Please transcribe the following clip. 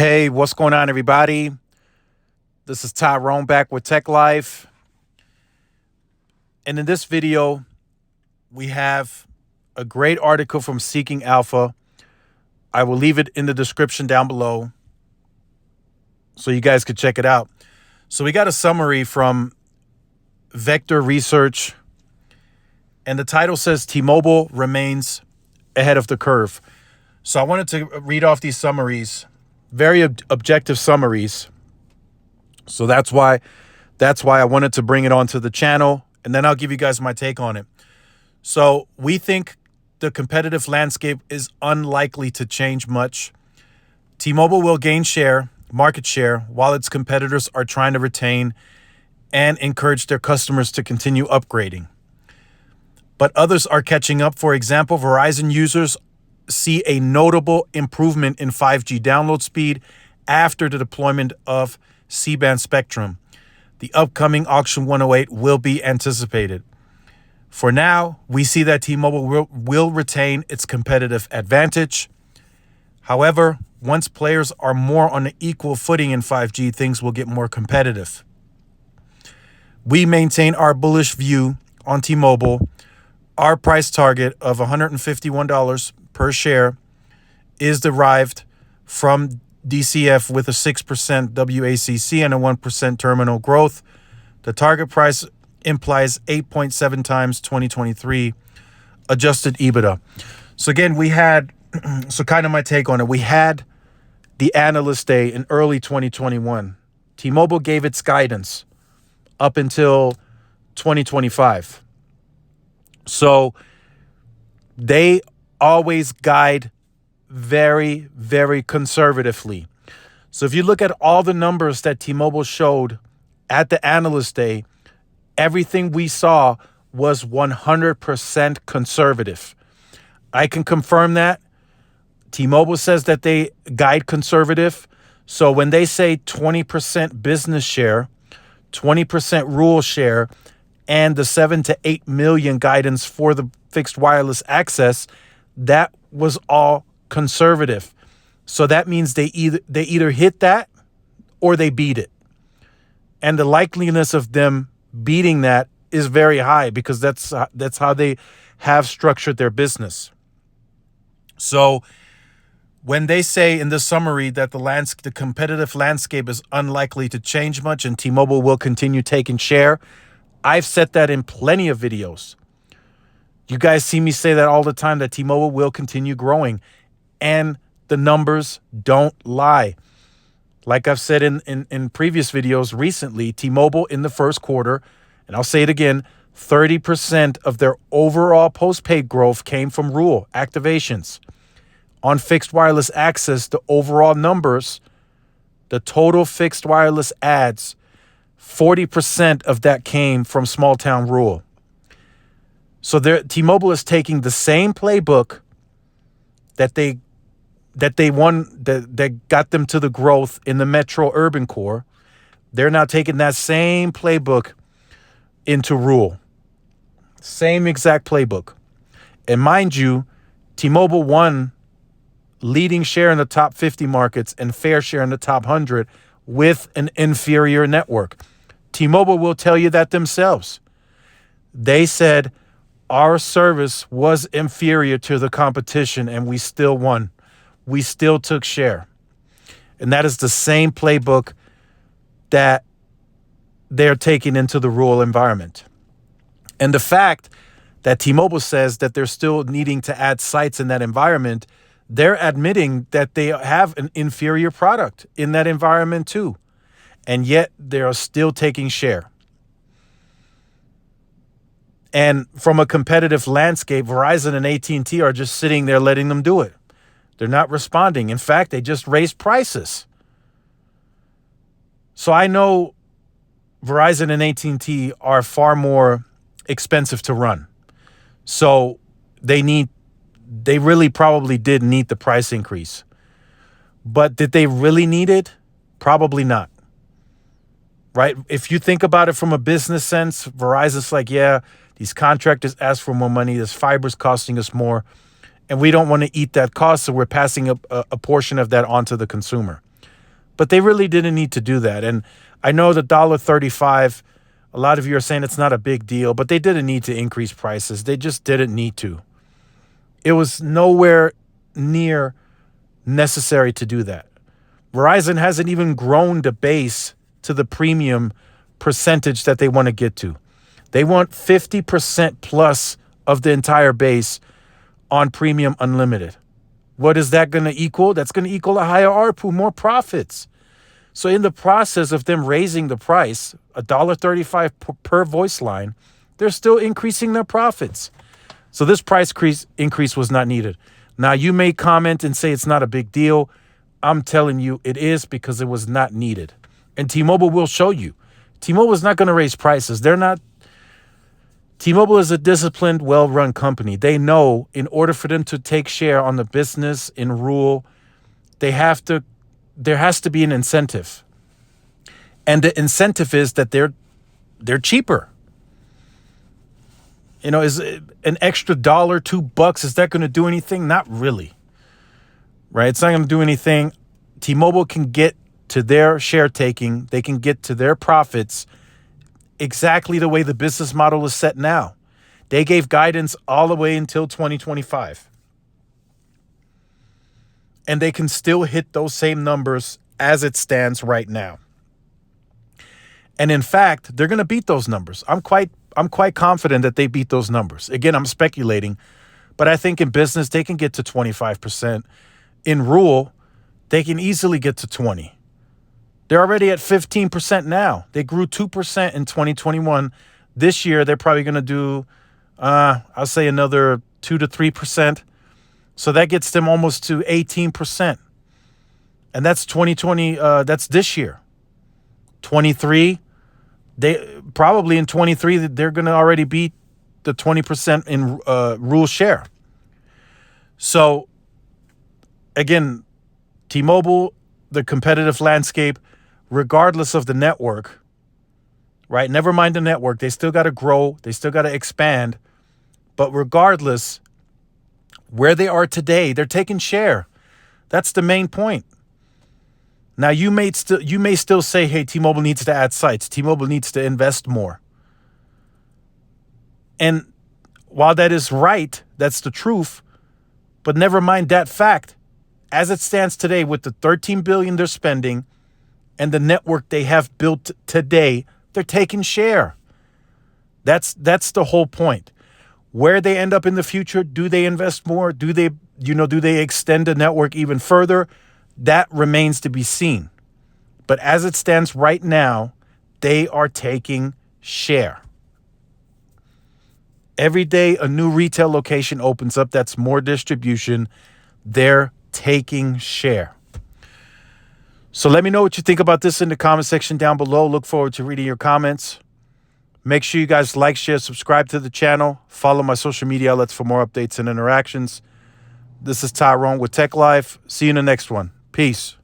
Hey, what's going on, everybody? This is Tyrone back with Tech Life. And in this video, we have a great article from Seeking Alpha. I will leave it in the description down below so you guys could check it out. So we got a summary from Vector Research, and the title says T-Mobile remains ahead of the curve. So I wanted to read off these summaries, very objective summaries. So that's why I wanted to bring it onto the channel, and then I'll give you guys my take on it. So we think the competitive landscape is unlikely to change much. T-Mobile will gain market share, while its competitors are trying to retain and encourage their customers to continue upgrading. But others are catching up. For example, Verizon users see a notable improvement in 5G download speed after the deployment of C-band spectrum. The upcoming Auction 108 will be anticipated. For now, we see that T-Mobile will retain its competitive advantage. However, once players are more on an equal footing in 5G, things will get more competitive. We maintain our bullish view on T-Mobile. Our price target of $151 per share is derived from DCF with a 6% WACC and a 1% terminal growth. The target price implies 8.7 times 2023 adjusted EBITDA. So again, so kind of my take on it. We had the Analyst Day in early 2021. T-Mobile gave its guidance up until 2025. So they always guide very, very conservatively. So if you look at all the numbers that T-Mobile showed at the Analyst Day, everything we saw was 100% conservative. I can confirm that. T-Mobile says that they guide conservative. So when they say 20% business share, 20% rural share, and the 7 to 8 million guidance for the fixed wireless access, that was all conservative. So that means they either hit that or they beat it. And the likeliness of them beating that is very high because that's how they have structured their business. So when they say in the summary that the competitive landscape is unlikely to change much and T-Mobile will continue taking share, I've said that in plenty of videos. You guys see me say that all the time, that T-Mobile will continue growing, and the numbers don't lie. Like I've said in previous videos recently, T-Mobile in the first quarter, and I'll say it again, 30% of their overall postpaid growth came from rural activations. On fixed wireless access, the overall numbers, the total fixed wireless adds, 40% of that came from small town rural. So T-Mobile is taking the same playbook that got them to the growth in the metro urban core. They're now taking that same playbook into rural. Same exact playbook. And mind you, T-Mobile won leading share in the top 50 markets and fair share in the top 100 with an inferior network. T-Mobile will tell you that themselves. They said our service was inferior to the competition and we still won. We still took share. And that is the same playbook that they're taking into the rural environment. And the fact that T-Mobile says that they're still needing to add sites in that environment, they're admitting that they have an inferior product in that environment too. And yet they are still taking share. And from a competitive landscape, Verizon and AT&T are just sitting there letting them do it. They're not responding. In fact, they just raised prices. So I know Verizon and AT&T are far more expensive to run. So they really probably did need the price increase. But did they really need it? Probably not. Right? If you think about it from a business sense, Verizon's like, yeah, these contractors ask for more money. This fiber's costing us more. and we don't want to eat that cost, so we're passing a portion of that onto the consumer. But they really didn't need to do that. And I know the $1.35, a lot of you are saying it's not a big deal, but they didn't need to increase prices. They just didn't need to. It was nowhere near necessary to do that. Verizon hasn't even grown the base to the premium percentage that they want to get to. They want 50% plus of the entire base on premium unlimited. What is that going to equal? That's going to equal a higher ARPU, more profits. So in the process of them raising the price, $1.35 per voice line, they're still increasing their profits. So this price increase was not needed. Now, you may comment and say it's not a big deal. I'm telling you, it is, because it was not needed. And T-Mobile will show you. T-Mobile is not going to raise prices. T-Mobile is a disciplined, well-run company. They know in order for them to take share on the business in rural, there has to be an incentive. And the incentive is that they're cheaper. Is an extra $1, $2, is that going to do anything? Not really. Right? It's not going to do anything. T-Mobile can get to their share taking. They can get to their profits exactly the way the business model is set now. They gave guidance all the way until 2025. And they can still hit those same numbers as it stands right now. And in fact, they're going to beat those numbers. I'm quite confident that they beat those numbers. Again, I'm speculating, but I think in business, they can get to 25%. In rural, they can easily get to 20%. They're already at 15% now. They grew 2% in 2021. This year, they're probably going to do, I'll say another 2 to 3%. So that gets them almost to 18%. And that's 2020, that's this year. 23, they probably in 23, they're going to already beat the 20% in rural share. So again, T-Mobile, the competitive landscape, regardless of the network, right? Never mind the network. They still got to grow. They still got to expand. But regardless, where they are today, they're taking share. That's the main point. Now, you may still say, hey, T-Mobile needs to add sites. T-Mobile needs to invest more. And while that is right, that's the truth. But never mind that fact. As it stands today, with the $13 billion they're spending and the network they have built today, they're taking share. That's the whole point. Where they end up in the future, do they invest more? Do they extend the network even further? That remains to be seen. But as it stands right now, they are taking share. Every day a new retail location opens up, that's more distribution. They're taking share. So let me know what you think about this in the comment section down below. Look forward to reading your comments. Make sure you guys like, share, subscribe to the channel. Follow my social media outlets for more updates and interactions. This is Tyrone with Tech Life. See you in the next one. Peace.